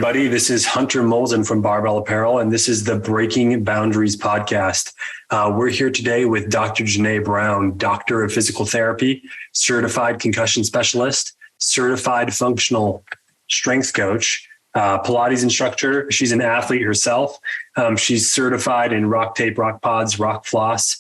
everybody. This is Hunter Molzen from Barbell Apparel, and this is the Breaking Boundaries podcast. We're here today with Dr. Janae Brown, Doctor of Physical Therapy, Certified Concussion Specialist, Certified Functional Strength Coach, Pilates instructor. She's an athlete herself. She's certified in ROCKTAPE, Rock Pods, Rock Floss.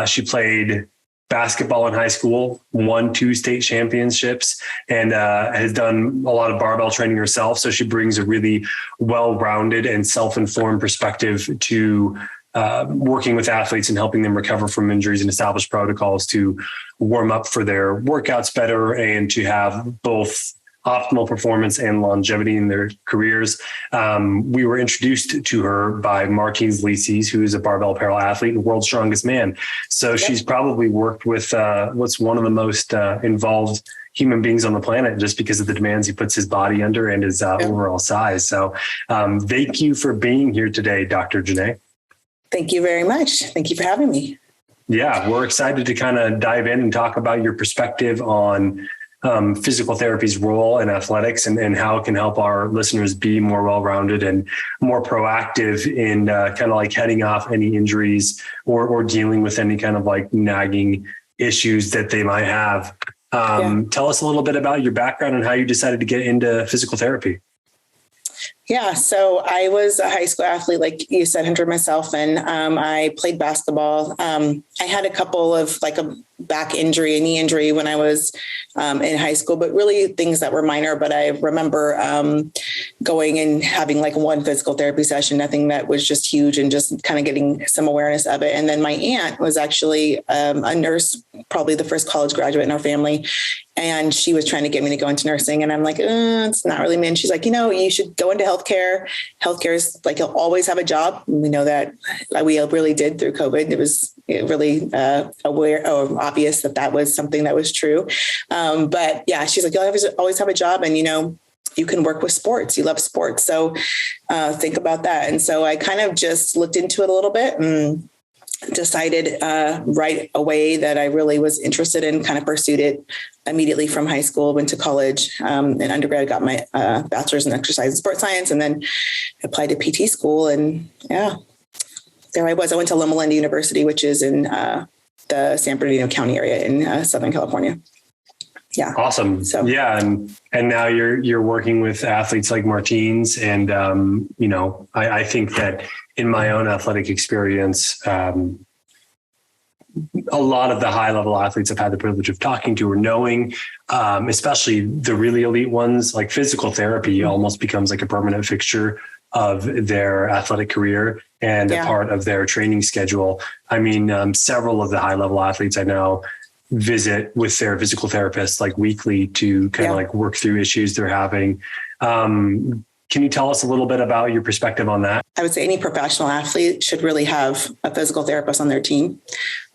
She played basketball in high school, won 2 state championships, and has done a lot of barbell training herself. So she brings a really well-rounded and self-informed perspective to working with athletes and helping them recover from injuries and establish protocols to warm up for their workouts better and to have both optimal performance and longevity in their careers. We were introduced to her by Martins Licis, who is a barbell apparel athlete and world's strongest man. So she's probably worked with what's one of the most involved human beings on the planet, just because of the demands he puts his body under and his overall size. So thank you for being here today, Dr. Janae. Thank you very much. Thank you for having me. Yeah, we're excited to kind of dive in and talk about your perspective on physical therapy's role in athletics and how it can help our listeners be more well-rounded and more proactive in kind of like heading off any injuries or dealing with any kind of like nagging issues that they might have. Tell us a little bit about your background and how you decided to get into physical therapy. Yeah. So I was a high school athlete, like you said, Hunter, myself, and I played basketball. I had a couple of like a back injury, a knee injury when I was in high school, but really things that were minor. But I remember going and having like one physical therapy session, nothing that was just huge, and just kind of getting some awareness of it. And then my aunt was actually a nurse, probably the first college graduate in our family. And she was trying to get me to go into nursing. And I'm like, it's not really me. And she's like, you should go into healthcare. Healthcare is like, you'll always have a job. And we know that we really did through COVID. It was really obvious that was something that was true. But yeah, she's like, you'll always have a job. And, you can work with sports. You love sports. So think about that. And so I kind of just looked into it a little bit and decided right away that I really was interested in, kind of pursued it immediately from high school, went to college, in undergrad, got my bachelor's in exercise and sports science, and then applied to PT school. And there I was. I went to Loma Linda University, which is in the San Bernardino County area in Southern California. Yeah. Awesome. So, yeah. And now you're working with athletes like Martins. And, I think that in my own athletic experience, a lot of the high level athletes I've had the privilege of talking to or knowing, especially the really elite ones, like physical therapy almost becomes like a permanent fixture of their athletic career and a part of their training schedule. I mean, several of the high level athletes I know visit with their physical therapist like weekly to kind of like work through issues they're having. Can you tell us a little bit about your perspective on that? I would say any professional athlete should really have a physical therapist on their team.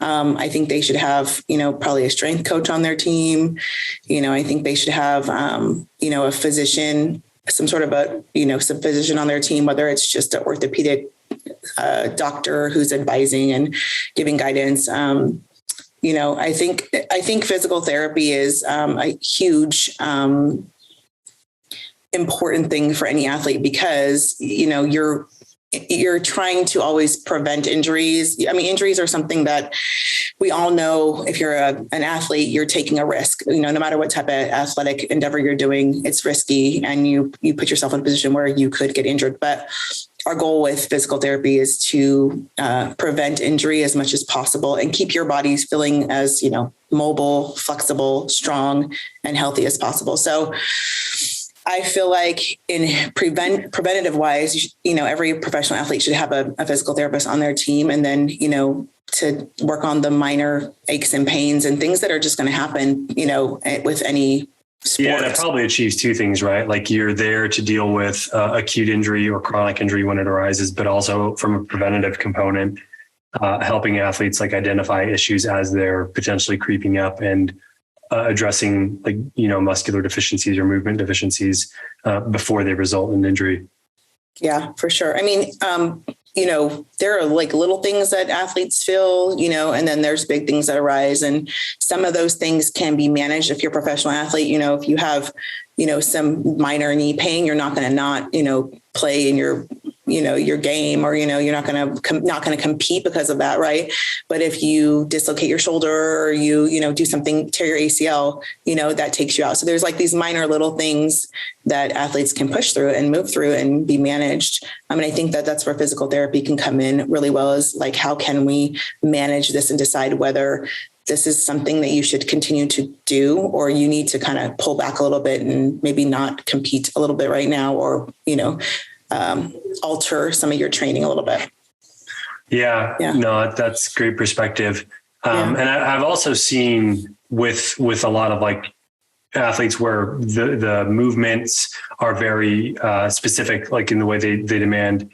I think they should have, probably a strength coach on their team. I think they should have, a physician, some sort of some physician on their team, whether it's just an orthopedic doctor who's advising and giving guidance. I think physical therapy is a huge, important thing for any athlete, because, you're trying to always prevent injuries. I mean, injuries are something that we all know. If you're an athlete, you're taking a risk, no matter what type of athletic endeavor you're doing, it's risky, and you put yourself in a position where you could get injured. But our goal with physical therapy is to prevent injury as much as possible and keep your bodies feeling as, mobile, flexible, strong, and healthy as possible. So I feel like in preventative wise, every professional athlete should have a physical therapist on their team. And then, to work on the minor aches and pains and things that are just going to happen, with any sport. Yeah, that probably achieves 2 things, right? Like you're there to deal with acute injury or chronic injury when it arises, but also from a preventative component, helping athletes like identify issues as they're potentially creeping up and addressing muscular deficiencies or movement deficiencies before they result in injury. Yeah, for sure. I mean, there are like little things that athletes feel, and then there's big things that arise. And some of those things can be managed. If you're a professional athlete, if you have, some minor knee pain, you're not going to not, play in your game, or, you're not going to compete because of that. Right. But if you dislocate your shoulder, or you do something, tear your ACL, that takes you out. So there's like these minor little things that athletes can push through and move through and be managed. I mean, I think that that's where physical therapy can come in really well, is like, how can we manage this and decide whether this is something that you should continue to do, or you need to kind of pull back a little bit and maybe not compete a little bit right now, or, alter some of your training a little bit. Yeah. No, that's great perspective. And I've also seen with a lot of like athletes where the movements are very specific, like in the way they demand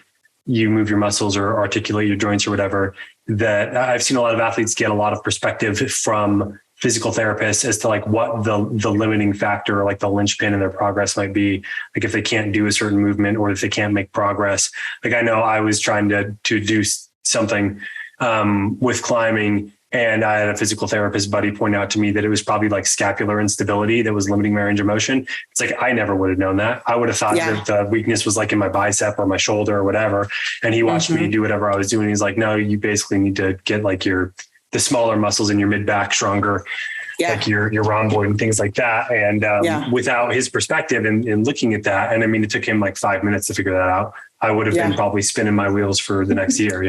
you move your muscles or articulate your joints or whatever, that I've seen a lot of athletes get a lot of perspective from physical therapists as to like what the limiting factor or like the linchpin in their progress might be. Like if they can't do a certain movement, or if they can't make progress. Like I know I was trying to do something with climbing, and I had a physical therapist buddy point out to me that it was probably like scapular instability that was limiting my range of motion. It's like, I never would have known that. I would have thought that the weakness was like in my bicep or my shoulder or whatever. And he watched me do whatever I was doing. He's like, no, you basically need to get like the smaller muscles in your mid back stronger, like your rhomboid and things like that. And without his perspective in looking at that, and I mean, it took him like 5 minutes to figure that out. I would have been probably spinning my wheels for the next year,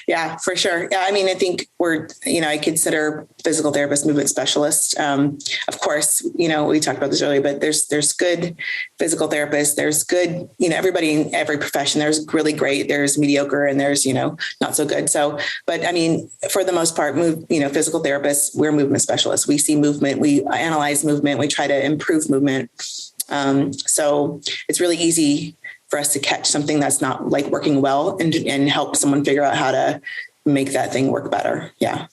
Yeah, for sure. Yeah. I mean, I think I consider physical therapist movement specialist. Of course, we talked about this earlier, but there's good physical therapists. There's good, everybody in every profession. There's really great, there's mediocre, and there's, not so good. So, but I mean, for the most part, physical therapists, we're movement specialists. We see movement, we analyze movement, we try to improve movement. So it's really easy for us to catch something that's not like working well and help someone figure out how to make that thing work better. Yeah.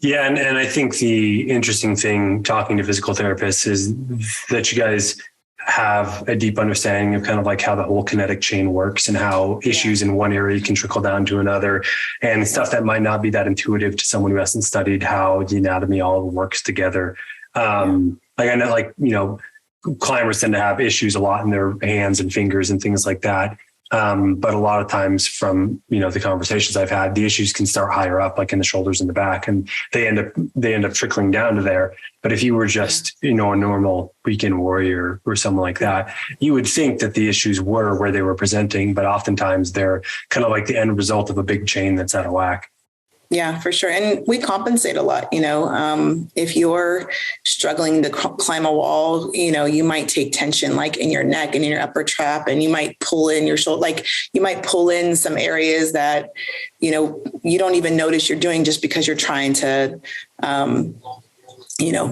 Yeah. And I think the interesting thing talking to physical therapists is that you guys have a deep understanding of kind of like how the whole kinetic chain works and how issues in one area can trickle down to another, and stuff that might not be that intuitive to someone who hasn't studied how the anatomy all works together. Like I know, climbers tend to have issues a lot in their hands and fingers and things like that. But a lot of times from, the conversations I've had, the issues can start higher up, like in the shoulders and the back, and they end up trickling down to there. But if you were just, a normal weekend warrior or someone like that, you would think that the issues were where they were presenting, but oftentimes they're kind of like the end result of a big chain that's out of whack. Yeah, for sure. And we compensate a lot. If you're struggling to climb a wall, you might take tension like in your neck and in your upper trap, and you might pull in your shoulder, like you might pull in some areas that, you don't even notice you're doing just because you're trying to,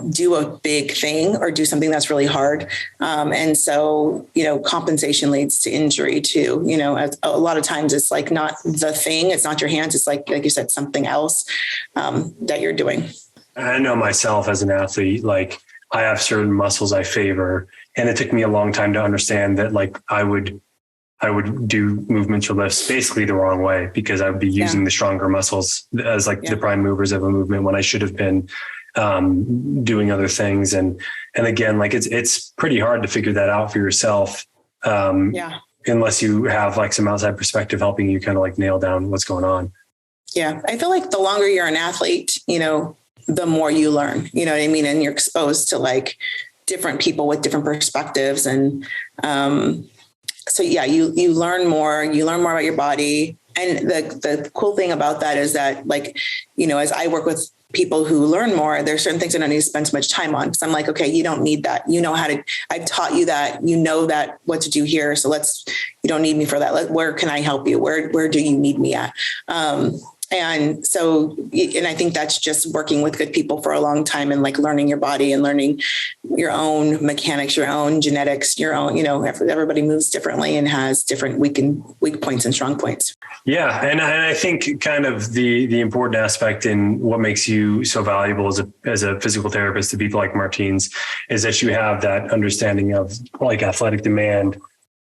do a big thing or do something that's really hard. And so, compensation leads to injury too. A lot of times it's like not the thing, it's not your hands. It's like you said, something else that you're doing. I know myself as an athlete, like I have certain muscles I favor, and it took me a long time to understand that like I would do movements or lifts basically the wrong way, because I would be using the stronger muscles as like the prime movers of a movement when I should have been doing other things. And again, like it's pretty hard to figure that out for yourself. Unless you have like some outside perspective helping you kind of like nail down what's going on. Yeah. I feel like the longer you're an athlete, the more you learn, you know what I mean? And you're exposed to like different people with different perspectives. And, so yeah, you learn more about your body. And the cool thing about that is that like, as I work with people who learn more, there's certain things I don't need to spend so much time on. So I'm like, okay, you don't need that. I've taught you that, that what to do here. So you don't need me for that. Where can I help you? Where do you need me at? And so, and I think that's just working with good people for a long time and like learning your body and learning your own mechanics, your own genetics, your own, everybody moves differently and has different weak points and strong points. Yeah. And I think kind of the important aspect in what makes you so valuable as a physical therapist to people like Martins is that you have that understanding of like athletic demand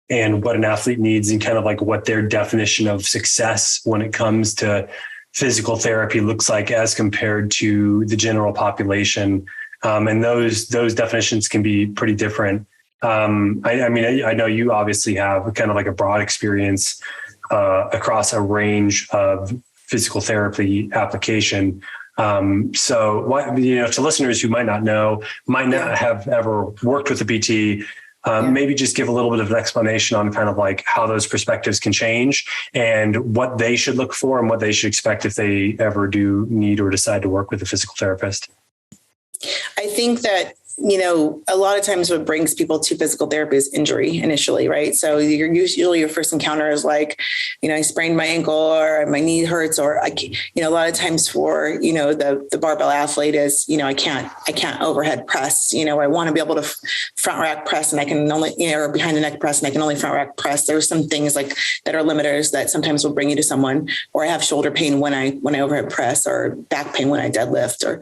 and what an athlete needs and kind of like what their definition of success when it comes to physical therapy looks like as compared to the general population. And those definitions can be pretty different. I mean, I know you obviously have kind of like a broad experience across a range of physical therapy application. So what, to listeners who might not know, might not have ever worked with a PT, maybe just give a little bit of an explanation on kind of like how those perspectives can change and what they should look for and what they should expect if they ever do need or decide to work with a physical therapist. I think that, a lot of times what brings people to physical therapy is injury initially, right? So usually your first encounter is like, I sprained my ankle or my knee hurts, or a lot of times for, the barbell athlete is, I can't overhead press, I want to be able to front rack press and I can only, or behind the neck press and I can only front rack press. There's some things like that are limiters that sometimes will bring you to someone, or I have shoulder pain when I overhead press, or back pain when I deadlift, or,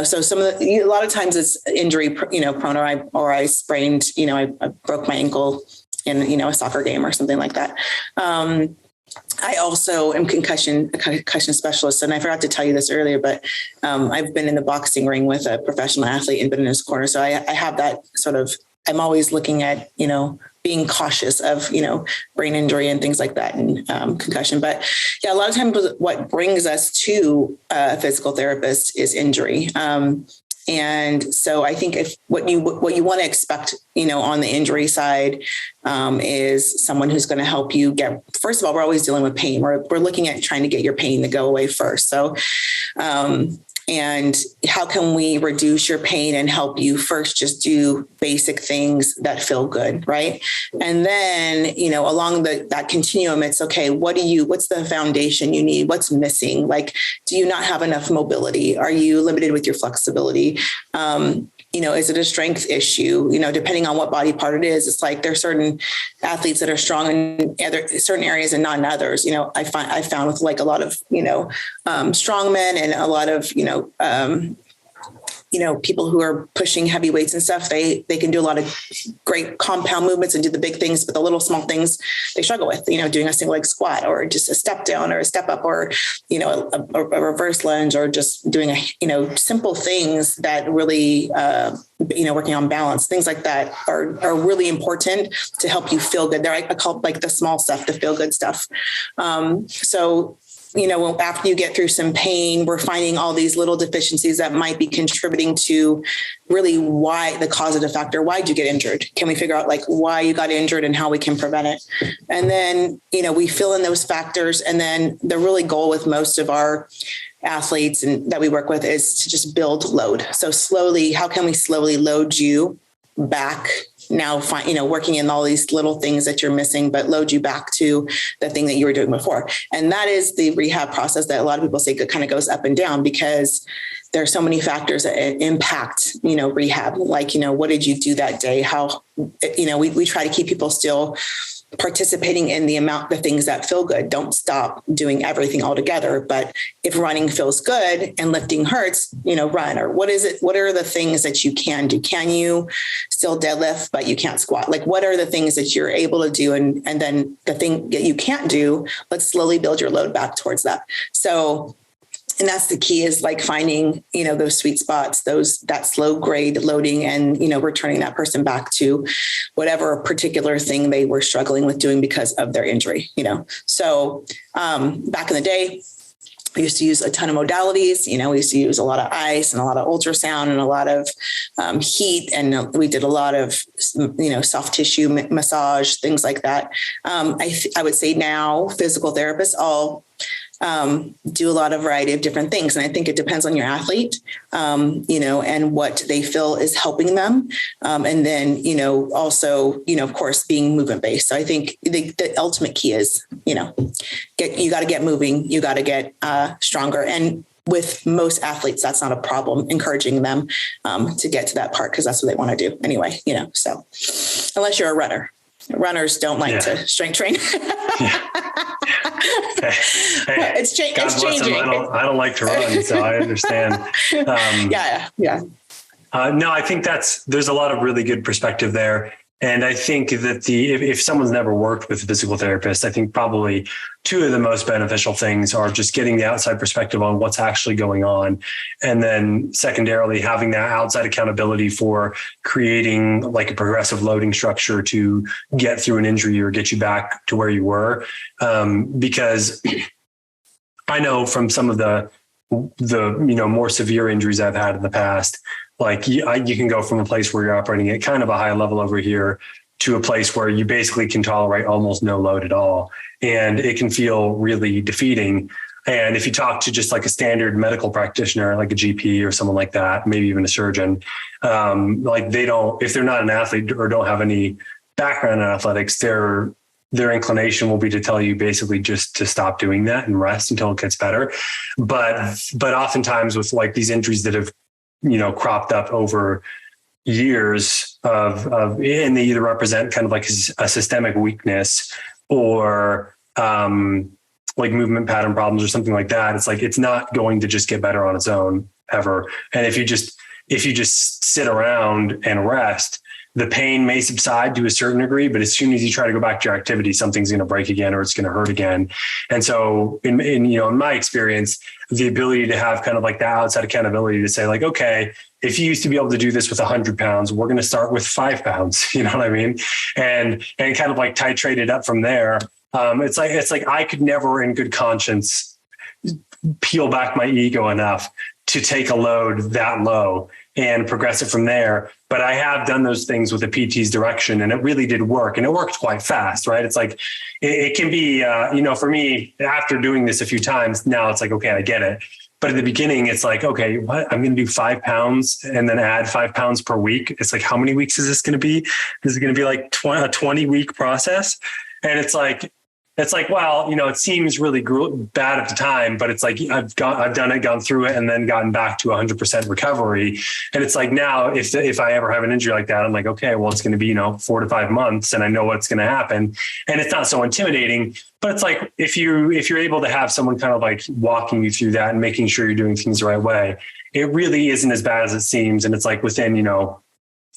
so a lot of times it's injury prone, or I sprained, I broke my ankle in, a soccer game or something like that. I also am a concussion specialist. And I forgot to tell you this earlier, but I've been in the boxing ring with a professional athlete and been in his corner. So I have that sort of, I'm always looking at, being cautious of, brain injury and things like that, and concussion. But yeah, a lot of times what brings us to a physical therapist is injury. And so I think if what you want to expect, on the injury side, is someone who's going to help you get, first of all, we're always dealing with pain. We're looking at trying to get your pain to go away first. So, and how can we reduce your pain and help you first just do basic things that feel good, right? And then, along that continuum, it's okay, what's the foundation you need? What's missing? Like, do you not have enough mobility? Are you limited with your flexibility? Is it a strength issue? Depending on what body part it is, it's like there's certain athletes that are strong in certain areas and not in others. I found with like a lot of, strong men and a lot of, people who are pushing heavy weights and stuff, they can do a lot of great compound movements and do the big things, but the little small things they struggle with, doing a single leg squat or just a step down or a step up or, a reverse lunge, or just doing simple things that really, working on balance, things like that are really important to help you feel good. I call like the small stuff, the feel good stuff. So after you get through some pain, we're finding all these little deficiencies that might be contributing to really why the causative factor. Why did you get injured? Can we figure out like why you got injured and how we can prevent it? And then, we fill in those factors. And then the really goal with most of our athletes and that we work with is to just build load. So slowly, how can we slowly load you back? Now, working in all these little things that you're missing, but load you back to the thing that you were doing before. And that is the rehab process that a lot of people say kind of goes up and down, because there are so many factors that impact, rehab. Like, what did you do that day? How, we try to keep people still participating in the things that feel good. Don't stop doing everything altogether. But if running feels good and lifting hurts, run. Or what is it? What are the things that you can do? Can you still deadlift, but you can't squat? Like, what are the things that you're able to do? And then the thing that you can't do, let's slowly build your load back towards that. So, and that's the key, is like finding, those sweet spots, that slow grade loading, and, returning that person back to whatever particular thing they were struggling with doing because of their injury, So back in the day, we used to use a ton of modalities. We used to use a lot of ice and a lot of ultrasound and a lot of heat. And we did a lot of, soft tissue massage, things like that. I would say now physical therapists all do a lot of variety of different things. And I think it depends on your athlete, and what they feel is helping them. And then, also, of course, being movement based. So I think the ultimate key is, you got to get moving, you got to get stronger. And with most athletes, that's not a problem, encouraging them to get to that part, because that's what they want to do anyway, so unless you're a runner. Runners don't like to strength train. Hey, it's changing. I don't like to run, so I understand. No, I think there's a lot of really good perspective there. And I think that if someone's never worked with a physical therapist, I think probably two of the most beneficial things are just getting the outside perspective on what's actually going on. And then secondarily, having that outside accountability for creating like a progressive loading structure to get through an injury or get you back to where you were. Because I know from some of the more severe injuries I've had in the past, like you can go from a place where you're operating at kind of a high level over here to a place where you basically can tolerate almost no load at all. And it can feel really defeating. And if you talk to just like a standard medical practitioner, like a GP or someone like that, maybe even a surgeon, like if they're not an athlete or don't have any background in athletics, their inclination will be to tell you basically just to stop doing that and rest until it gets better. But oftentimes with like these injuries that have, cropped up over years and they either represent kind of like a systemic weakness or like movement pattern problems or something like that. It's like, it's not going to just get better on its own ever. And if you just sit around and rest, the pain may subside to a certain degree, but as soon as you try to go back to your activity, something's going to break again or it's going to hurt again. And so in my experience, the ability to have kind of like that outside accountability to say like, okay, if you used to be able to do this with 100 pounds, we're going to start with 5 pounds, you know what I mean? And kind of like titrate it up from there. It's like I could never in good conscience peel back my ego enough to take a load that low and progress it from there. But I have done those things with the PT's direction and it really did work, and it worked quite fast, right? It's like, it can be, for me, after doing this a few times, now it's like, okay, I get it. But at the beginning, it's like, okay, what? I'm going to do 5 pounds and then add 5 pounds per week. It's like, how many weeks is this going to be? This is going to be like a 20-week process. And it's like, well, it seems really bad at the time, but it's like, I've done it, gone through it, and then gotten back to 100% recovery. And it's like, now if I ever have an injury like that, I'm like, okay, well, it's going to be, 4 to 5 months and I know what's going to happen. And it's not so intimidating, but it's like, if you're able to have someone kind of like walking you through that and making sure you're doing things the right way, it really isn't as bad as it seems. And it's like within,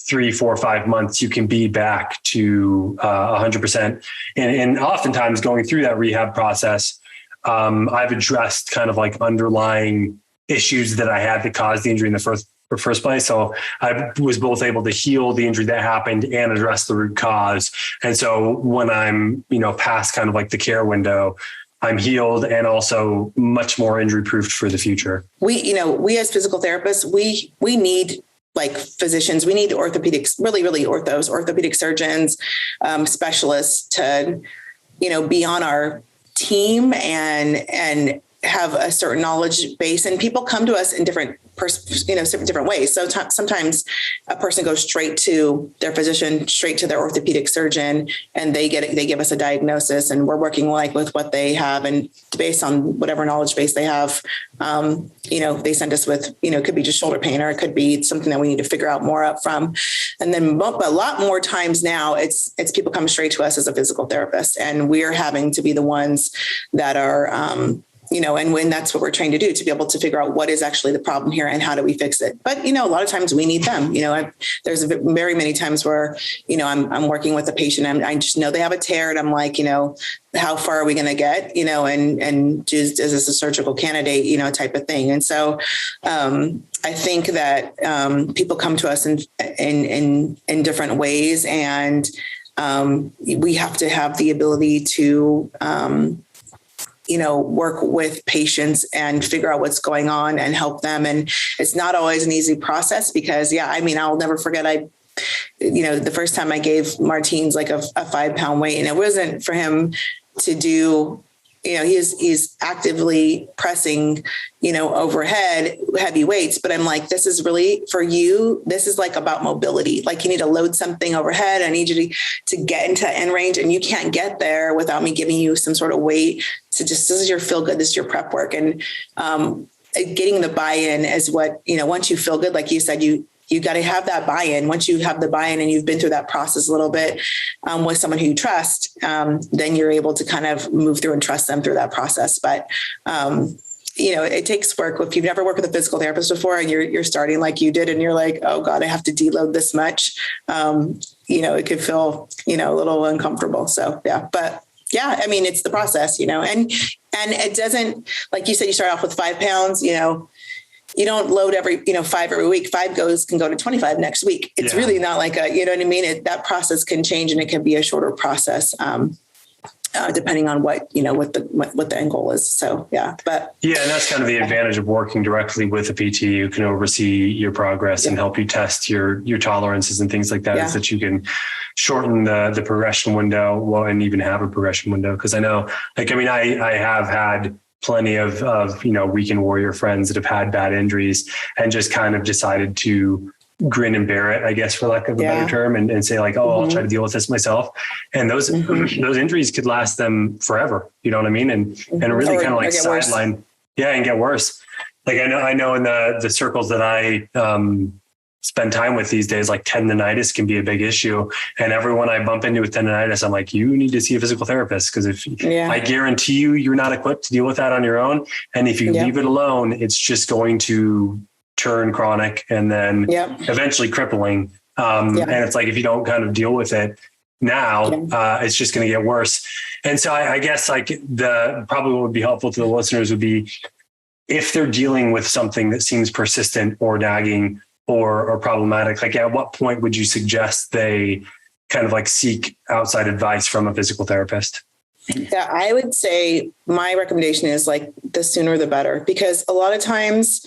3, 4, 5 months, you can be back to 100%. And oftentimes going through that rehab process, I've addressed kind of like underlying issues that I had that caused the injury in the first place. So I was both able to heal the injury that happened and address the root cause. And so when I'm, past kind of like the care window, I'm healed and also much more injury proofed for the future. We as physical therapists, we need like physicians, we need orthopedics, really orthopedic surgeons, specialists to, be on our team and have a certain knowledge base. And people come to us in different ways. So sometimes a person goes straight to their physician, straight to their orthopedic surgeon, and they give us a diagnosis, and we're working like with what they have, and based on whatever knowledge base they have, they send us with, it could be just shoulder pain, or it could be something that we need to figure out more up from. And then, but a lot more times now, it's people come straight to us as a physical therapist, and we're having to be the ones that are, and when that's what we're trying to do, to be able to figure out what is actually the problem here and how do we fix it. But, a lot of times we need them. There's very many times where, I'm working with a patient and I just know they have a tear, and I'm like, how far are we going to get, and is this a surgical candidate, type of thing. And so I think that people come to us in different ways, and we have to have the ability to, work with patients and figure out what's going on and help them. And it's not always an easy process because, I'll never forget, the first time I gave Martins like a 5 pound weight, and it wasn't for him to do, he's actively pressing, overhead heavy weights, but I'm like, this is really for you. This is like about mobility. Like you need to load something overhead. I need you to get into end range, and you can't get there without me giving you some sort of weight. So just, this is your feel good. This is your prep work. And getting the buy-in is what, once you feel good, like you said, you got to have that buy-in. Once you have the buy-in and you've been through that process a little bit with someone who you trust, then you're able to kind of move through and trust them through that process. But, it takes work. If you've never worked with a physical therapist before and you're starting like you did, and you're like, oh God, I have to deload this much. It could feel, a little uncomfortable. So, yeah, but yeah, I mean, it's the process, and it doesn't, like you said, you start off with 5 pounds, you don't load 5 every week. 5 can go to 25 next week. It's really not like that process can change, and it can be a shorter process. Depending on what the end goal is. So, yeah, but and that's kind of the advantage of working directly with a PT who can oversee your progress and help you test your tolerances and things like that, is that you can shorten the progression window, and even have a progression window. Cause I know, I have had plenty of weekend warrior friends that have had bad injuries and just kind of decided to grin and bear it, I guess, for lack of a better term, and say like, I'll try to deal with this myself. And those injuries could last them forever. You know what I mean? And really kind of like sideline. Yeah. And get worse. Like I know in the circles that I, spend time with these days, like tendonitis can be a big issue. And everyone I bump into with tendonitis, I'm like, you need to see a physical therapist. Cause I guarantee you're not equipped to deal with that on your own. And if you leave it alone, it's just going to turn chronic and then eventually crippling. And it's like, if you don't kind of deal with it now, it's just going to get worse. And so I guess like probably what would be helpful to the listeners would be, if they're dealing with something that seems persistent or nagging or problematic, like at what point would you suggest they kind of like seek outside advice from a physical therapist? Yeah, I would say my recommendation is like the sooner the better, because a lot of times,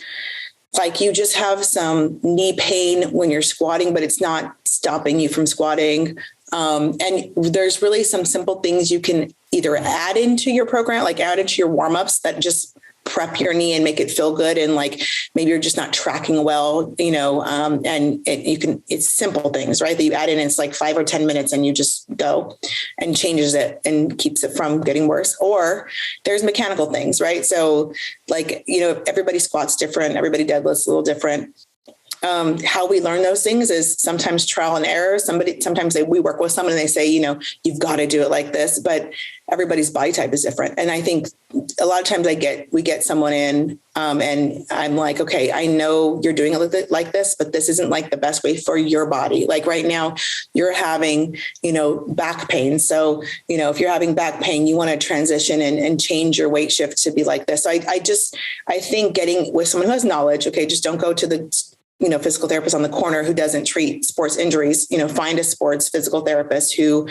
like you just have some knee pain when you're squatting, but it's not stopping you from squatting. And there's really some simple things you can either add into your program, like add into your warm-ups that just prep your knee and make it feel good. And like, maybe you're just not tracking well, and it's simple things, right? That you add in, it's like 5 or 10 minutes and you just go and changes it and keeps it from getting worse. Or there's mechanical things, right? So like, everybody squats different, everybody deadlifts a little different. How we learn those things is sometimes trial and error. Sometimes we work with someone and they say, you've got to do it like this, but everybody's body type is different. And I think a lot of times we get someone in, and I'm like, okay, I know you're doing it like this, but this isn't like the best way for your body. Like right now you're having, back pain. So, if you're having back pain, you want to transition and change your weight shift to be like this. So I think getting with someone who has knowledge, okay, just don't go to the physical therapist on the corner who doesn't treat sports injuries. Find a sports physical therapist who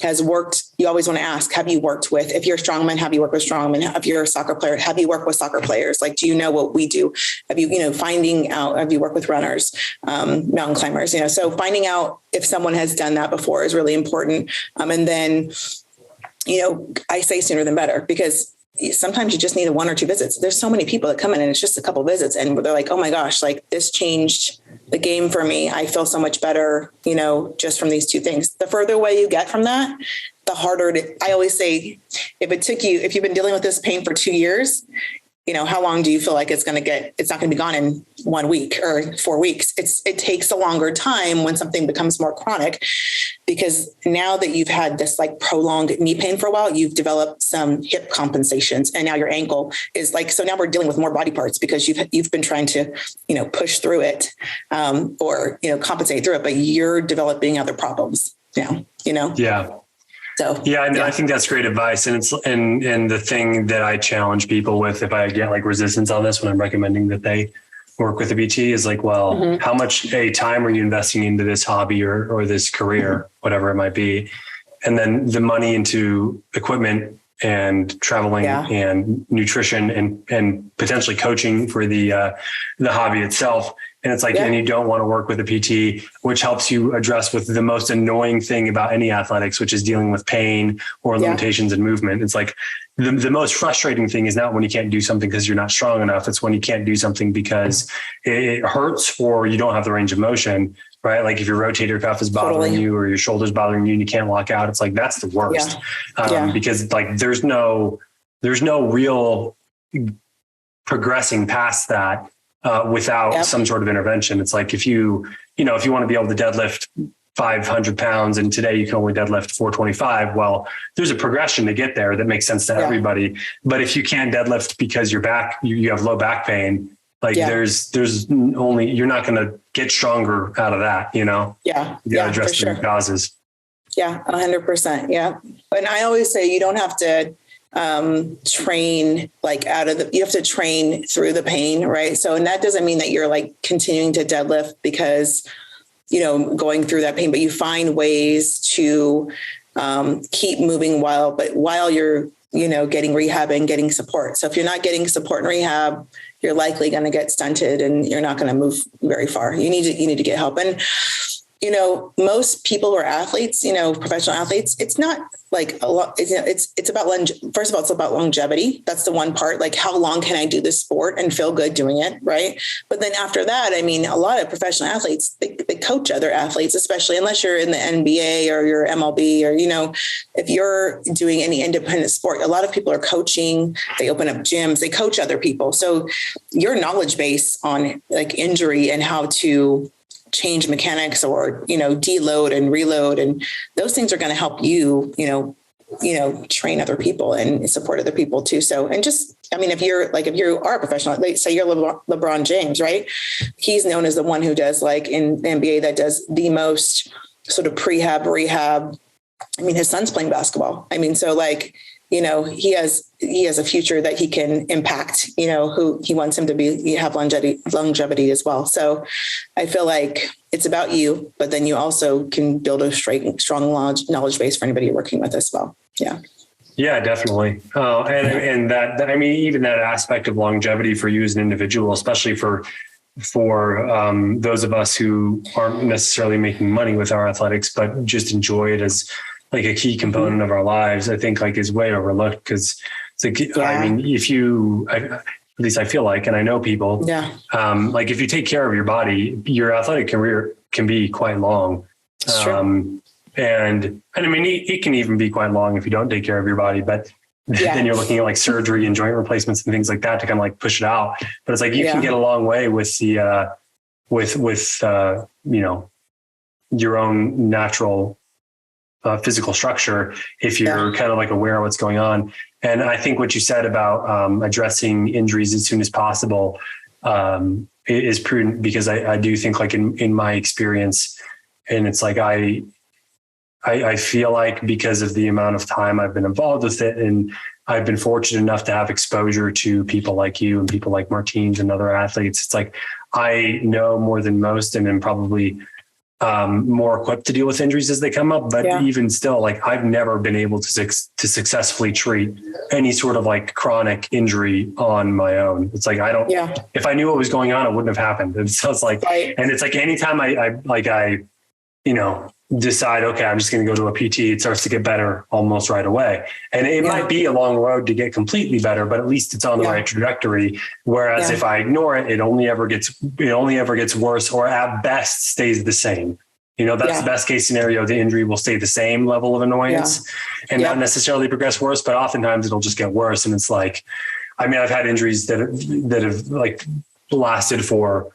has worked. You always want to ask, have you worked with, if you're a strongman, have you worked with strongmen? If you're a soccer player, have you worked with soccer players? Like, do you know what we do? Have you, finding out, have you worked with runners, mountain climbers, so finding out if someone has done that before is really important. And then, I say sooner than better, because sometimes you just need 1 or 2 visits. There's so many people that come in and it's just a couple of visits and they're like, oh my gosh, like this changed the game for me. I feel so much better, just from these 2 things. The further away you get from that, the harder I always say, if you've been dealing with this pain for 2 years, how long do you feel like it's not going to be gone in 1 week or 4 weeks? It takes a longer time when something becomes more chronic, because now that you've had this like prolonged knee pain for a while, you've developed some hip compensations, and now your ankle is like, so now we're dealing with more body parts because you've been trying to, push through it, or, compensate through it, but you're developing other problems now, Yeah. So, I think that's great advice. And and the thing that I challenge people with, if I get like resistance on this when I'm recommending that they work with a PT, is like, well, how much time are you investing into this hobby or this career, whatever it might be? And then the money into equipment and traveling and nutrition and potentially coaching for the hobby itself. And it's like, and you don't want to work with a PT, which helps you address with the most annoying thing about any athletics, which is dealing with pain or limitations in movement. It's like the most frustrating thing is not when you can't do something because you're not strong enough. It's when you can't do something because it hurts or you don't have the range of motion, right? Like if your rotator cuff is bothering you or your shoulder's bothering you and you can't walk out, it's like, that's the worst. Because like, there's no real progressing past that without some sort of intervention. It's like, if you want to be able to deadlift 500 pounds and today you can only deadlift 425. Well, there's a progression to get there that makes sense to everybody. But if you can't deadlift because your back, you have low back pain, like there's only, you're not going to get stronger out of that, you know? Yeah. You gotta address the root causes. Yeah. 100%. Yeah. And I always say you don't have to train like you have to train through the pain. Right. So, and that doesn't mean that you're like continuing to deadlift because, you know, going through that pain, but you find ways to keep moving while you're, you know, getting rehab and getting support. So if you're not getting support and rehab, you're likely going to get stunted and you're not going to move very far. You need to get help. And, you know, most people who are athletes, you know, professional athletes, it's not like a lot. It's about first of all, it's about longevity. That's the one part. Like, how long can I do this sport and feel good doing it, right? But then after that, I mean, a lot of professional athletes, they coach other athletes, especially unless you're in the NBA or your MLB or, you know, if you're doing any independent sport, a lot of people are coaching. They open up gyms. They coach other people. So your knowledge base on like injury and how to change mechanics or, you know, deload and reload. And those things are going to help you, you know, train other people and support other people too. So, and just, I mean, if you are a professional, like say you're LeBron James, right? He's known as the one who does like in the NBA that does the most sort of rehab. I mean, his son's playing basketball. I mean, so like, you know, he has a future that he can impact, you know, who he wants him to be, have longevity as well. So I feel like it's about you, but then you also can build a strong knowledge base for anybody you're working with as well. Yeah. Yeah, definitely. And that, I mean, even that aspect of longevity for you as an individual, especially for those of us who aren't necessarily making money with our athletics, but just enjoy it as like a key component of our lives, I think like is way overlooked because it's like, I mean, at least I feel like, and I know people, like if you take care of your body, your athletic career can be quite long. And I mean, it can even be quite long if you don't take care of your body, but then you're looking at like surgery and joint replacements and things like that to kind of like push it out. But it's like, you can get a long way with the, with you know, your own natural physical structure, if you're kind of like aware of what's going on. And I think what you said about addressing injuries as soon as possible is prudent because I do think like in my experience, and it's like, I feel like because of the amount of time I've been involved with it, and I've been fortunate enough to have exposure to people like you and people like Martins and other athletes. It's like, I know more than most and am probably more equipped to deal with injuries as they come up. But even still, like I've never been able to successfully treat any sort of like chronic injury on my own. It's like, if I knew what was going on, it wouldn't have happened. And so it's like, and it's like, anytime I you know, decide, okay, I'm just going to go to a PT, it starts to get better almost right away. And it might be a long road to get completely better, but at least it's on the right trajectory. Whereas if I ignore it, it only ever gets worse, or at best stays the same. You know, that's the best case scenario. The injury will stay the same level of annoyance and not necessarily progress worse, but oftentimes it'll just get worse. And it's like, I mean, I've had injuries that have like lasted for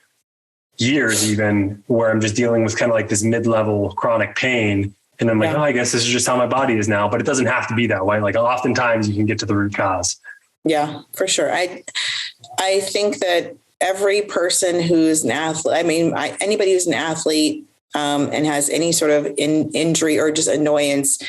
years, even, where I'm just dealing with kind of like this mid-level chronic pain. And I'm like, oh, I guess this is just how my body is now, but it doesn't have to be that way. Like oftentimes you can get to the root cause. Yeah, for sure. I think that every person who's an athlete, I mean, anybody who's an athlete and has any sort of injury or just annoyance,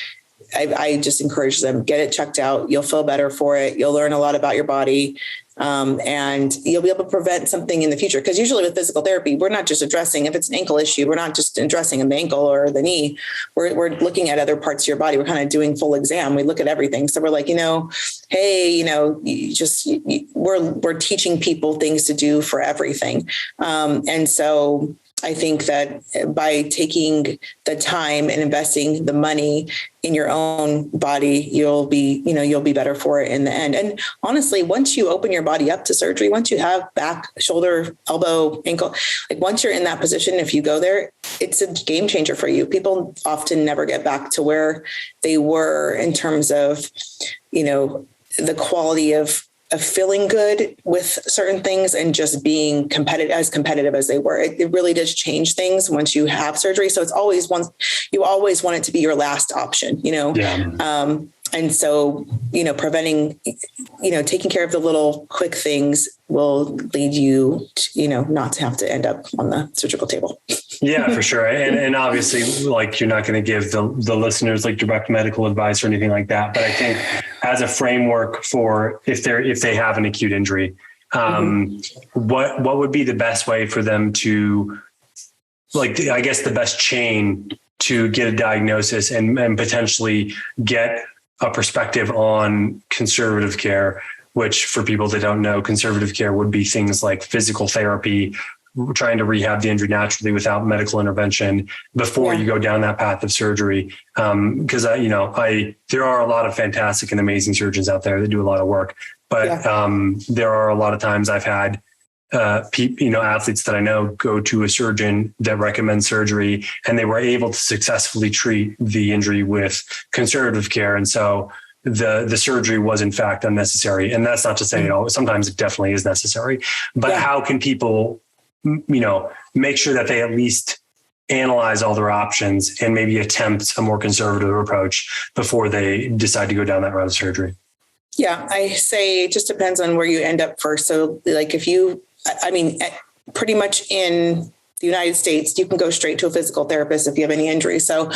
I just encourage them, get it checked out. You'll feel better for it. You'll learn a lot about your body. And you'll be able to prevent something in the future. Because usually with physical therapy, we're not just addressing, if it's an ankle issue, we're not just addressing the ankle or the knee. We're looking at other parts of your body. We're kind of doing full exam. We look at everything. So we're like, you know, hey, you know, we're teaching people things to do for everything. And so I think that by taking the time and investing the money in your own body, you'll be better for it in the end. And honestly, once you open your body up to surgery, once you have back, shoulder, elbow, ankle, like once you're in that position, if you go there, it's a game changer for you. People often never get back to where they were in terms of, you know, the quality of of feeling good with certain things and just being competitive as they were. It really does change things once you have surgery. So you always want it to be your last option, Yeah. And so, preventing, taking care of the little quick things will lead you to, not to have to end up on the surgical table. Yeah, for sure. And obviously, like, you're not going to give the listeners like direct medical advice or anything like that. But I think as a framework for if they have an acute injury, what would be the best way for them to, like, I guess the best chain to get a diagnosis and potentially get a perspective on conservative care, which for people that don't know, conservative care would be things like physical therapy, trying to rehab the injury naturally without medical intervention before you go down that path of surgery. Because there are a lot of fantastic and amazing surgeons out there that do a lot of work, but there are a lot of times I've had athletes that I know go to a surgeon that recommends surgery, and they were able to successfully treat the injury with conservative care. And so the surgery was in fact unnecessary. And that's not to say, sometimes it definitely is necessary, but how can people, make sure that they at least analyze all their options and maybe attempt a more conservative approach before they decide to go down that route of surgery? Yeah, I say it just depends on where you end up first. So like pretty much in the United States, you can go straight to a physical therapist if you have any injury. So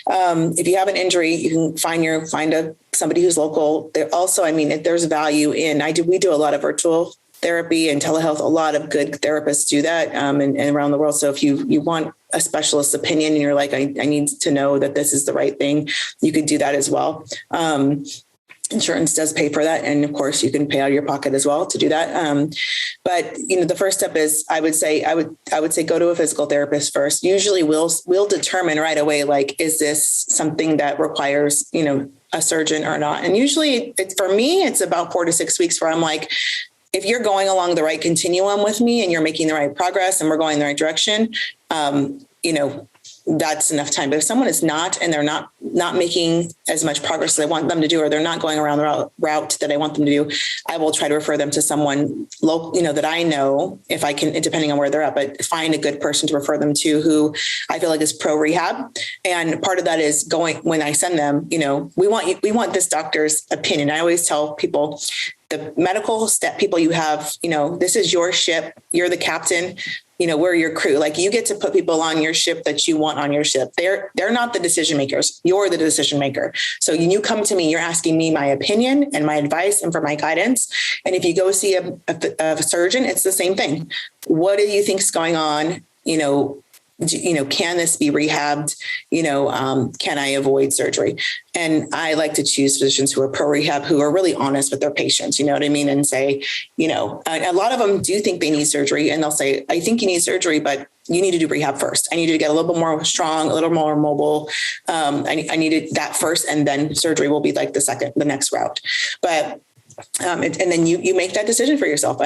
if you have an injury, you can find somebody who's local. There also, there's value in, we do a lot of virtual therapy and telehealth. A lot of good therapists do that and around the world. So if you want a specialist's opinion and you're like, I need to know that this is the right thing, you could do that as well. Insurance does pay for that. And of course you can pay out of your pocket as well to do that. But the first step is, I would say go to a physical therapist first. Usually we'll determine right away, like, is this something that requires, a surgeon or not? And usually for me, it's about 4 to 6 weeks where I'm like, if you're going along the right continuum with me and you're making the right progress and we're going in the right direction, that's enough time. But if someone is not, and they're not making as much progress as I want them to do, or they're not going around the route that I want them to do, I will try to refer them to someone local, that I know, if I can, depending on where they're at, but find a good person to refer them to who I feel like is pro rehab. And part of that is when I send them, we want this doctor's opinion. I always tell people, the medical step people you have, this is your ship. You're the captain. We're your crew. Like, you get to put people on your ship that you want on your ship. They're not the decision makers. You're the decision maker. So you come to me, you're asking me my opinion and my advice and for my guidance. And if you go see a surgeon, it's the same thing. What do you think is going on? Can this be rehabbed? Can I avoid surgery? And I like to choose physicians who are pro rehab, who are really honest with their patients, you know what I mean? And say, a lot of them do think they need surgery, and they'll say, I think you need surgery, but you need to do rehab first. I need you to get a little bit more strong, a little more mobile. I needed that first, and then surgery will be like the next route. But, and then you make that decision for yourself.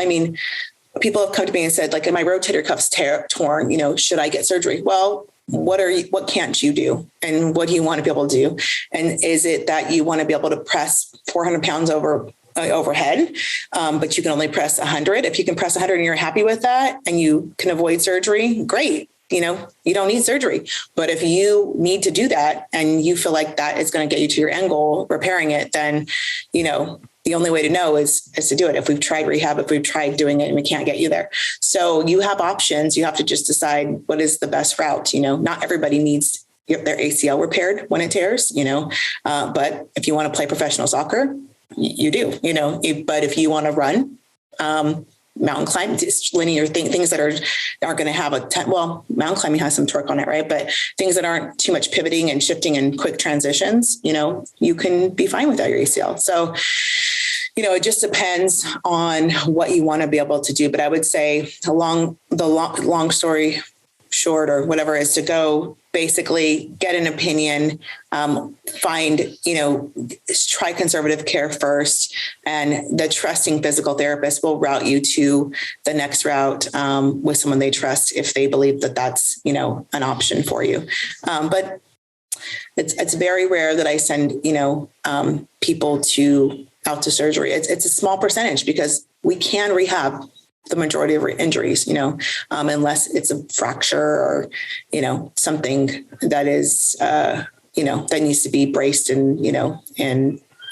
People have come to me and said, like, my rotator cuff's torn, should I get surgery? Well, what can't you do? And what do you want to be able to do? And is it that you want to be able to press 400 pounds overhead, but you can only press 100? If you can press 100 and you're happy with that and you can avoid surgery, great. You don't need surgery. But if you need to do that and you feel like that is going to get you to your end goal, repairing it, then, the only way to know is to do it. If we've tried rehab, if we've tried doing it and we can't get you there. So you have options. You have to just decide what is the best route. Not everybody needs their ACL repaired when it tears, but if you want to play professional soccer, you do, but if you want to run, mountain climb, just linear things that aren't going to have mountain climbing has some torque on it, right? But things that aren't too much pivoting and shifting and quick transitions, you can be fine without your ACL. So, it just depends on what you want to be able to do. But I would say the long story short, or whatever, is to go basically get an opinion, try conservative care first, and the trusting physical therapist will route you to the next route with someone they trust if they believe that that's, an option for you. But it's very rare that I send, people to out to surgery. It's a small percentage because we can rehab the majority of injuries, unless it's a fracture or, something that is, that needs to be braced and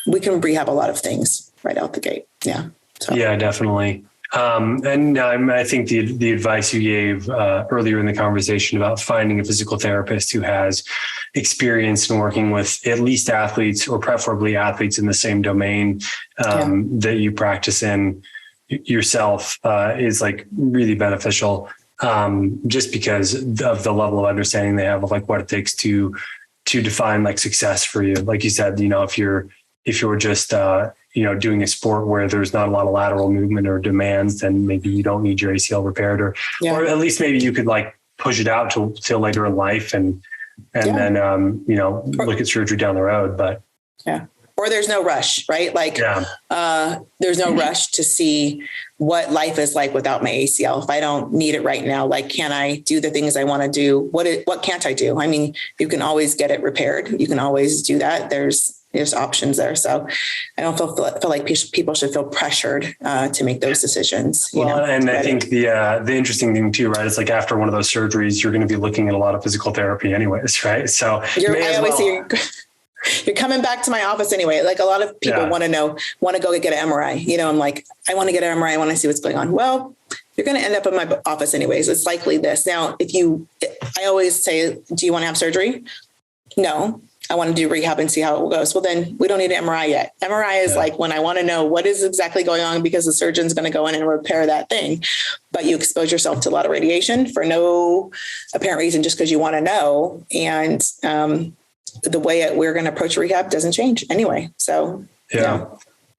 we can rehab a lot of things right out the gate. Yeah. So. Yeah, definitely. I think the advice you gave earlier in the conversation about finding a physical therapist who has experience in working with at least athletes or preferably athletes in the same domain that you practice in yourself is like really beneficial, just because of the level of understanding they have of like what it takes to define like success for you. Like you said, if you're just doing a sport where there's not a lot of lateral movement or demands, then maybe you don't need your ACL repaired, or at least maybe you could like push it out till later in life and then look at surgery down the road. But or there's no rush, right? Like there's no rush to see what life is like without my ACL. If I don't need it right now, like, can I do the things I want to do? What can't I do? I mean, you can always get it repaired. You can always do that. There's options there. So I don't feel like people should feel pressured to make those decisions. I think the interesting thing too, right? It's like after one of those surgeries, you're going to be looking at a lot of physical therapy anyways, right? So I always say you're coming back to my office anyway. Like a lot of people want to go get an MRI. I'm like, I want to get an MRI. I want to see what's going on. Well, you're going to end up in my office anyways. It's likely this. Now, I always say, do you want to have surgery? No. I want to do rehab and see how it goes. Well, then we don't need an MRI yet. MRI is like when I want to know what is exactly going on, because the surgeon's going to go in and repair that thing. But you expose yourself to a lot of radiation for no apparent reason, just because you want to know. And the way we're going to approach rehab doesn't change anyway. So,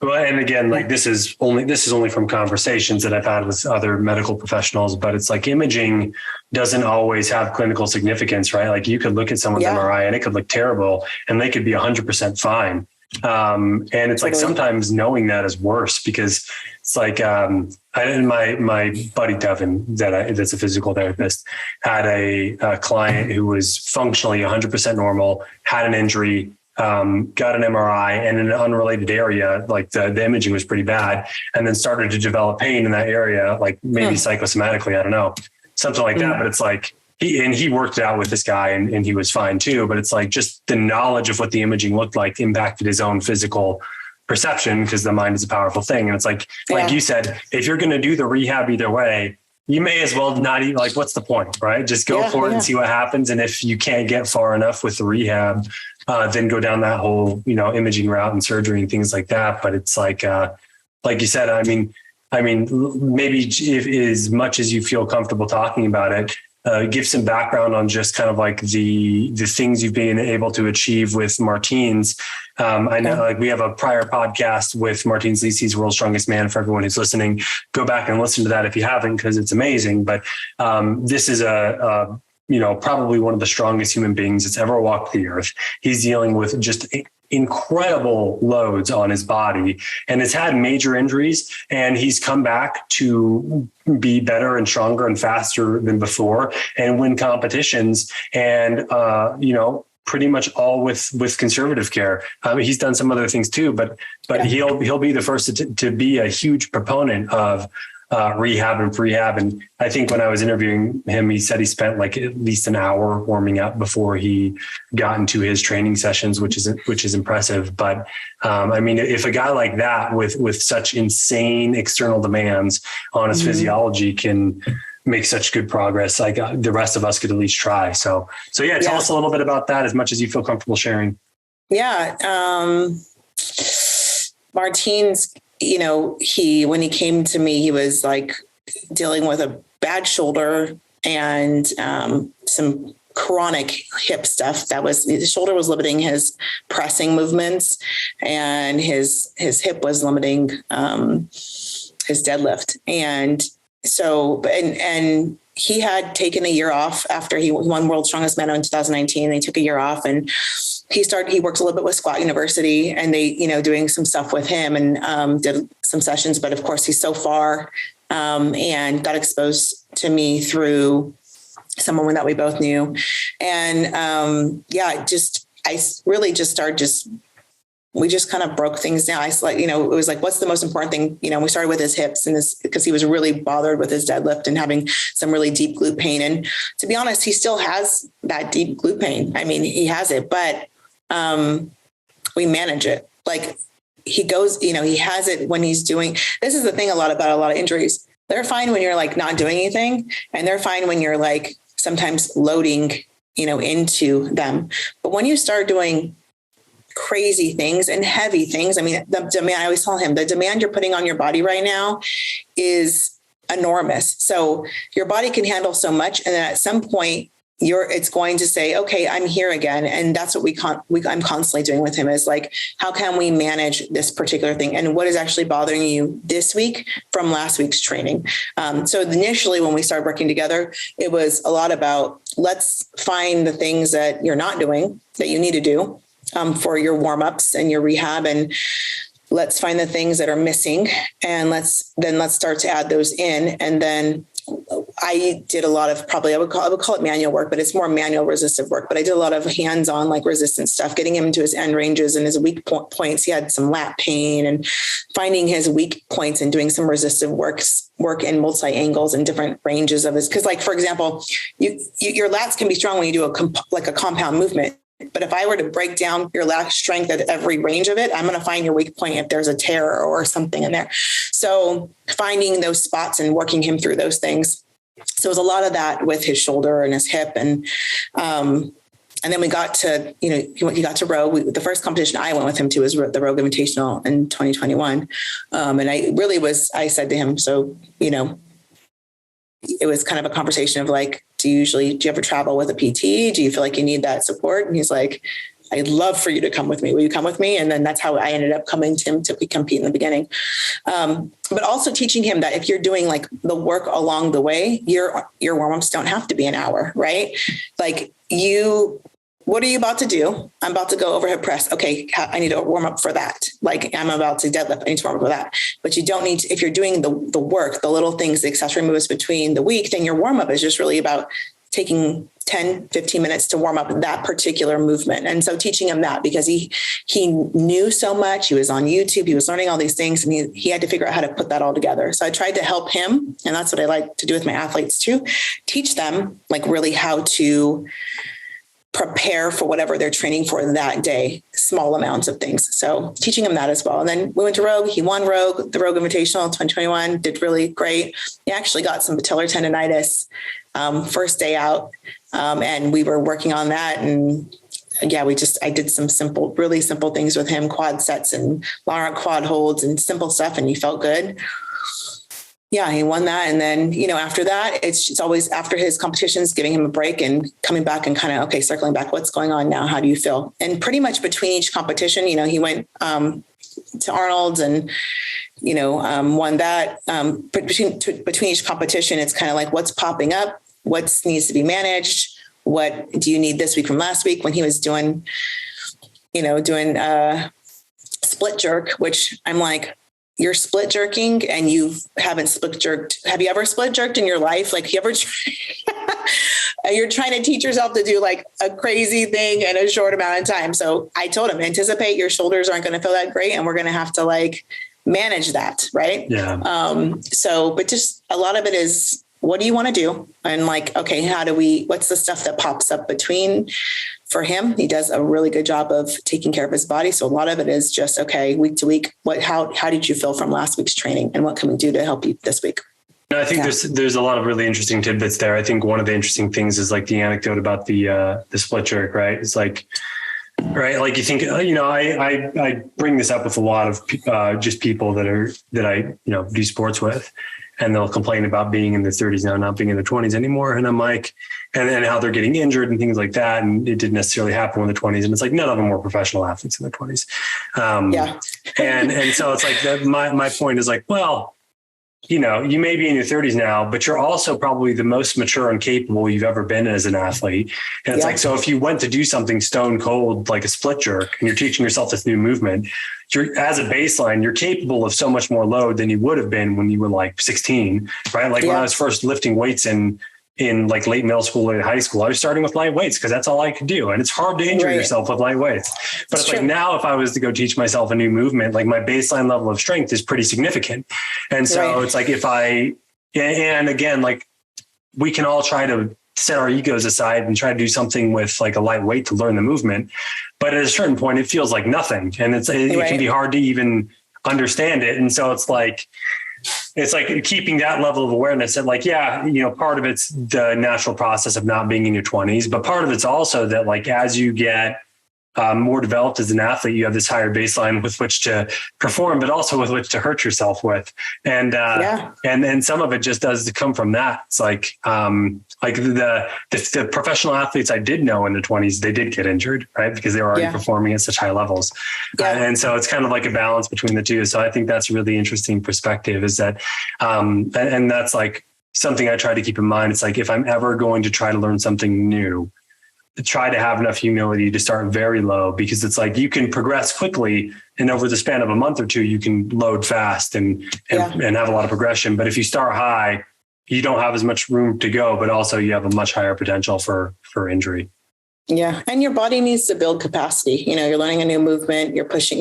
Well, and again, like this is only from conversations that I've had with other medical professionals, but it's like imaging doesn't always have clinical significance, right? Like you could look at someone's MRI and it could look terrible and they could be 100% fine. And it's like sometimes knowing that is worse, because it's like, my buddy Devin, that's a physical therapist, had a client who was functionally 100% normal, had an injury, got an MRI, and in an unrelated area, like the imaging was pretty bad, and then started to develop pain in that area, like maybe psychosomatically, I don't know, something like that. But it's like, he worked it out with this guy and he was fine too. But it's like just the knowledge of what the imaging looked like impacted his own physical perception, because the mind is a powerful thing. And it's like you said, if you're going to do the rehab either way, you may as well not even, like, what's the point, right? Just go for it and see what happens. And if you can't get far enough with the rehab, then go down that whole, imaging route and surgery and things like that. But it's like you said, I mean, maybe if as much as you feel comfortable talking about it, give some background on just kind of like the things you've been able to achieve with Martins. I know like we have a prior podcast with Martins Licis, World's Strongest Man, for everyone who's listening. Go back and listen to that if you haven't, because it's amazing. But this is probably one of the strongest human beings that's ever walked the earth. He's dealing with just incredible loads on his body and has had major injuries, and he's come back to be better and stronger and faster than before and win competitions. And, pretty much all with conservative care. He's done some other things too, but he'll be the first to be a huge proponent of rehab and prehab. And I think when I was interviewing him, he said he spent like at least an hour warming up before he got into his training sessions, which is impressive. But if a guy like that with such insane external demands on his physiology can make such good progress, like the rest of us could at least try. So tell us a little bit about that, as much as you feel comfortable sharing. Martins, when he came to me, he was like dealing with a bad shoulder and some chronic hip stuff. The shoulder was limiting his pressing movements, and his hip was limiting his deadlift. And so, and he had taken a year off after he won World's Strongest Man in 2019. They took a year off, and he works a little bit with Squat University, and they, doing some stuff with him, and did some sessions. But of course, he's so far, and got exposed to me through someone that we both knew. And I really just started we just kind of broke things down. It was like, what's the most important thing? We started with his hips because he was really bothered with his deadlift and having some really deep glute pain. And to be honest, he still has that deep glute pain. I mean, he has it, but we manage it. Like he goes, he has it when he's doing, this is the thing about a lot of injuries. They're fine when you're like not doing anything. And they're fine when you're like sometimes loading, into them. But when you start doing crazy things and heavy things, I mean, the demand, I always tell him, the demand you're putting on your body right now is enormous. So your body can handle so much. And then at some point it's going to say, okay, I'm here again. And that's what I'm constantly doing with him is like, how can we manage this particular thing? And what is actually bothering you this week from last week's training? So initially when we started working together, it was a lot about, let's find the things that you're not doing that you need to do for your warm-ups and your rehab. And let's find the things that are missing. And let's start to add those in. And then I did a lot of I would call it manual work, but it's more manual resistive work. But I did a lot of hands-on like resistance stuff, getting him into his end ranges and his weak points. He had some lat pain and finding his weak points and doing some resistive work in multi-angles and different ranges of his. Because like, for example, your lats can be strong when you do a compound movement. But if I were to break down your lat strength at every range of it, I'm going to find your weak point if there's a tear or something in there. So finding those spots and working him through those things. So it was a lot of that with his shoulder and his hip. And then we got to, he got to Rogue. The first competition I went with him to was the Rogue Invitational in 2021. And I said to him, so, it was kind of a conversation of like, do you ever travel with a PT? Do you feel like you need that support? And he's like, I'd love for you to come with me. Will you come with me? And then that's how I ended up coming to him to compete in the beginning. But also teaching him that if you're doing like the work along the way, your warm-ups don't have to be an hour, right? Like what are you about to do? I'm about to go overhead press. Okay, I need to warm up for that. Like I'm about to deadlift. I need to warm up for that. But you don't need to, if you're doing the work, the little things, the accessory moves between the week, then your warm up is just really about taking 10, 15 minutes to warm up that particular movement. And so teaching him that because he knew so much, he was on YouTube, he was learning all these things and he had to figure out how to put that all together. So I tried to help him. And that's what I like to do with my athletes too. Teach them like really how to prepare for whatever they're training for that day, small amounts of things. So teaching him that as well. And then we went to Rogue. He won Rogue, the Rogue Invitational 2021, did really great. He actually got some patellar tendonitis first day out. And we were working on that. And yeah, I did some really simple things with him, quad sets and long quad holds and simple stuff. And he felt good. Yeah, he won that. And then, after that, it's always after his competitions, giving him a break and coming back and kind of, okay, circling back, what's going on now? How do you feel? And pretty much between each competition, he went to Arnold's and, won that. But between each competition, it's kind of like what's popping up, what needs to be managed, what do you need this week from last week when he was doing split jerk, which I'm like, you're split jerking and you haven't split jerked. Have you ever split jerked in your life? Like you're trying to teach yourself to do like a crazy thing in a short amount of time. So I told him, anticipate your shoulders aren't going to feel that great. And we're going to have to like manage that. Right. Yeah. But just a lot of it is, what do you want to do? And like, okay, what's the stuff that pops up between? For him, he does a really good job of taking care of his body. So a lot of it is just, okay, week to week, how did you feel from last week's training and what can we do to help you this week? I think there's a lot of really interesting tidbits there. I think one of the interesting things is like the anecdote about the split jerk, right? It's like, right. Like you think, I bring this up with a lot of just people that I do sports with. And they'll complain about being in their 30s now, not being in their 20s anymore. And I'm like, and how they're getting injured and things like that. And it didn't necessarily happen in the 20s. And it's like, none of them were professional athletes in their 20s. And so it's like, my point is like, well, you may be in your 30s now, but you're also probably the most mature and capable you've ever been as an athlete. And it's like, so if you went to do something stone cold, like a split jerk, and you're teaching yourself this new movement, as a baseline, you're capable of so much more load than you would have been when you were like 16, right? Like when I was first lifting weights in, in like late middle school and high school, I was starting with light weights because that's all I could do. And it's hard to injure yourself with light weights. But it's like now if I was to go teach myself a new movement, like my baseline level of strength is pretty significant. And so it's like and again, like we can all try to set our egos aside and try to do something with like a light weight to learn the movement. But at a certain point, it feels like nothing. And it can be hard to even understand it. And so it's like keeping that level of awareness that like, part of it's the natural process of not being in your 20s, but part of it's also that like, as you get more developed as an athlete, you have this higher baseline with which to perform, but also with which to hurt yourself with. And then some of it just does come from that. It's like the professional athletes I did know in the 20s, they did get injured, right? Because they were already performing at such high levels. And so it's kind of like a balance between the two. So I think that's a really interesting perspective is that, and that's like something I try to keep in mind. It's like, if I'm ever going to try to learn something new, try to have enough humility to start very low, because it's like you can progress quickly and over the span of a month or two, you can load fast and have a lot of progression. But if you start high, you don't have as much room to go, but also you have a much higher potential for injury. Yeah. And your body needs to build capacity. You're learning a new movement, you're pushing,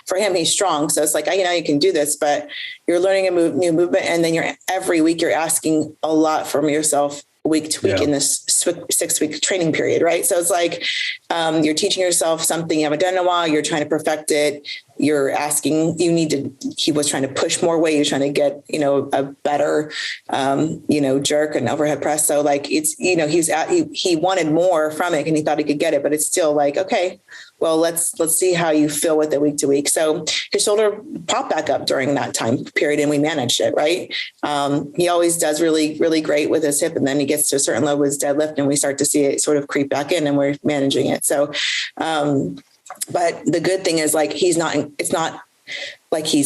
for him, he's strong. So it's like, you can do this, but you're learning a new movement. And then every week you're asking a lot from yourself week to week in this 6-week training period. Right. So it's like, you're teaching yourself something you haven't done in a while. You're trying to perfect it. You're asking, he was trying to push more weight. You're trying to get, a better, jerk and overhead press. So like, it's, he wanted more from it and he thought he could get it, but it's still like, okay, well, let's see how you feel with it week to week. So his shoulder popped back up during that time period and we managed it. Right. He always does really, really great with his hip. And then he gets to a certain level with his deadlift and we start to see it sort of creep back in and we're managing it. So, but the good thing is like, it's not like he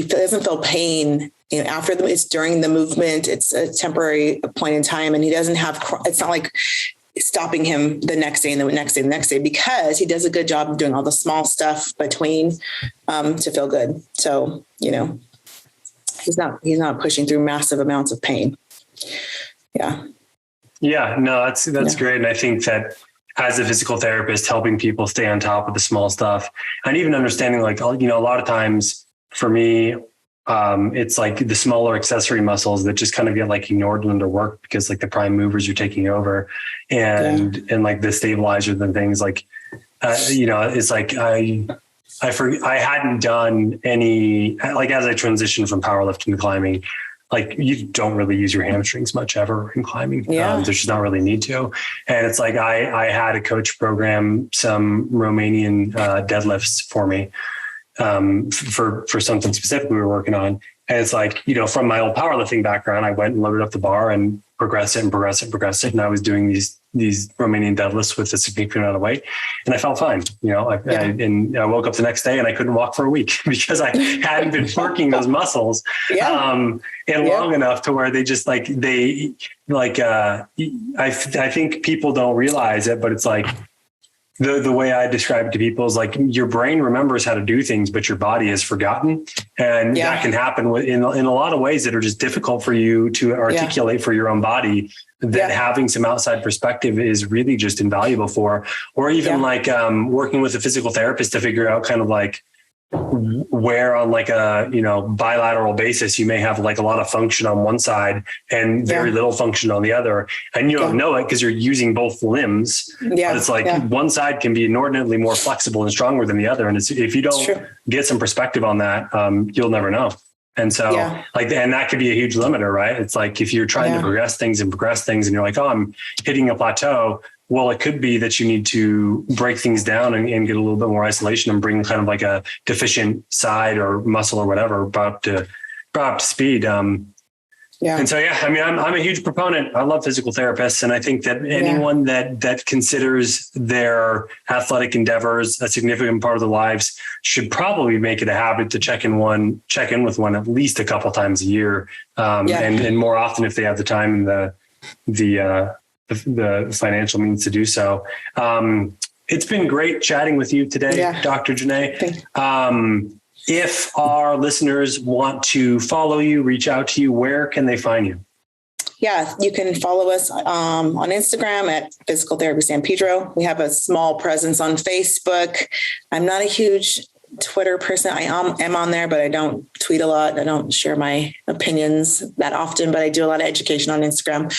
doesn't feel pain, after it's during the movement, it's a temporary point in time and he doesn't have, it's not like stopping him the next day and the next day, and the next day, because he does a good job of doing all the small stuff between, to feel good. So, he's not pushing through massive amounts of pain. Yeah. Yeah. No, that's great. And I think that as a physical therapist, helping people stay on top of the small stuff and even understanding like, a lot of times for me, it's like the smaller accessory muscles that just kind of get like ignored when they're work because like the prime movers are taking over and like the stabilizers and things like, it's like I hadn't done any, like as I transitioned from powerlifting to climbing, like you don't really use your hamstrings much ever in climbing. There's just not really need to. And it's like, I had a coach program some Romanian deadlifts for me for something specific we were working on. And it's like, from my old powerlifting background, I went and loaded up the bar and progressed it. And I was doing these Romanian deadlifts with a significant amount of weight and I felt fine. I woke up the next day and I couldn't walk for a week because I hadn't been working those muscles long enough to where they just I think people don't realize it, but it's like, the way I describe it to people is like your brain remembers how to do things, but your body has forgotten. And that can happen in a lot of ways that are just difficult for you to articulate for your own body, that having some outside perspective is really just invaluable for, or even working with a physical therapist to figure out kind of like where on like a, bilateral basis, you may have like a lot of function on one side and very little function on the other. And you don't know it because you're using both limbs, but it's like one side can be inordinately more flexible and stronger than the other. And if you don't get some perspective on that, you'll never know. And so and that could be a huge limiter, right? It's like, if you're trying to progress things and you're like, oh, I'm hitting a plateau. Well, it could be that you need to break things down and get a little bit more isolation and bring kind of like a deficient side or muscle or whatever brought up to speed. And so, I'm a huge proponent. I love physical therapists. And I think that anyone that considers their athletic endeavors a significant part of their lives should probably make it a habit to check in with one at least a couple times a year. And more often if they have the time and the financial means to do so. It's been great chatting with you today, Dr. Janae. If our listeners want to follow you, reach out to you, where can they find you? yeah, you can follow us on Instagram at Physical Therapy San Pedro. We have a small presence on Facebook. I'm not a huge Twitter person. I am on there, but I don't tweet a lot. I don't share my opinions that often, but I do a lot of education on Instagram.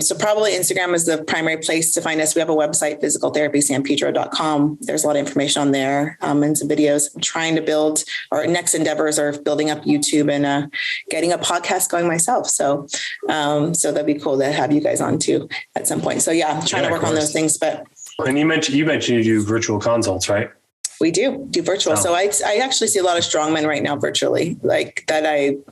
So probably Instagram is the primary place to find us. We have a website, physicaltherapysanpedro.com. There's a lot of information on there and some videos. I'm trying to build, our next endeavors are building up YouTube and getting a podcast going myself. So that'd be cool to have you guys on too at some point. So yeah, I'm trying to work on those things. But and you mentioned you do virtual consults, right? We do virtual. Oh. So I actually see a lot of strongmen right now virtually, like that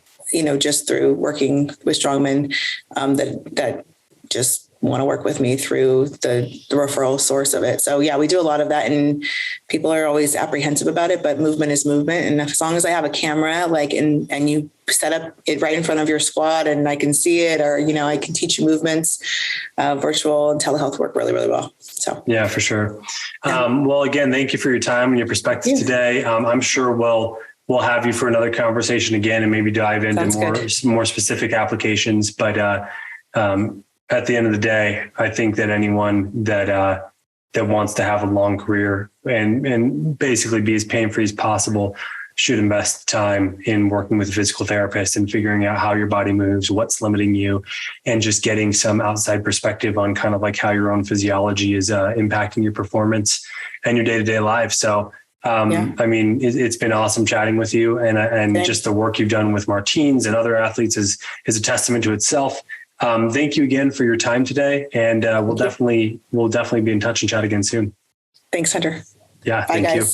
just through working with strongmen that just want to work with me through the referral source of it. So yeah, we do a lot of that, and people are always apprehensive about it, but movement is movement. And as long as I have a camera, and you set up it right in front of your squad and I can see it, or, I can teach you movements, virtual and telehealth work really, really well. So yeah, for sure. Well, again, thank you for your time and your perspective today. I'm sure we'll have you for another conversation again and maybe dive into more specific applications. But at the end of the day, I think that anyone that wants to have a long career and basically be as pain-free as possible should invest time in working with a physical therapist and figuring out how your body moves, what's limiting you, and just getting some outside perspective on kind of like how your own physiology is impacting your performance and your day-to-day life. So, I mean, it's been awesome chatting with you, and just the work you've done with Martins and other athletes is a testament to itself. Thank you again for your time today. And we'll definitely be in touch and chat again soon. Thanks, Hunter. Yeah. Thank you.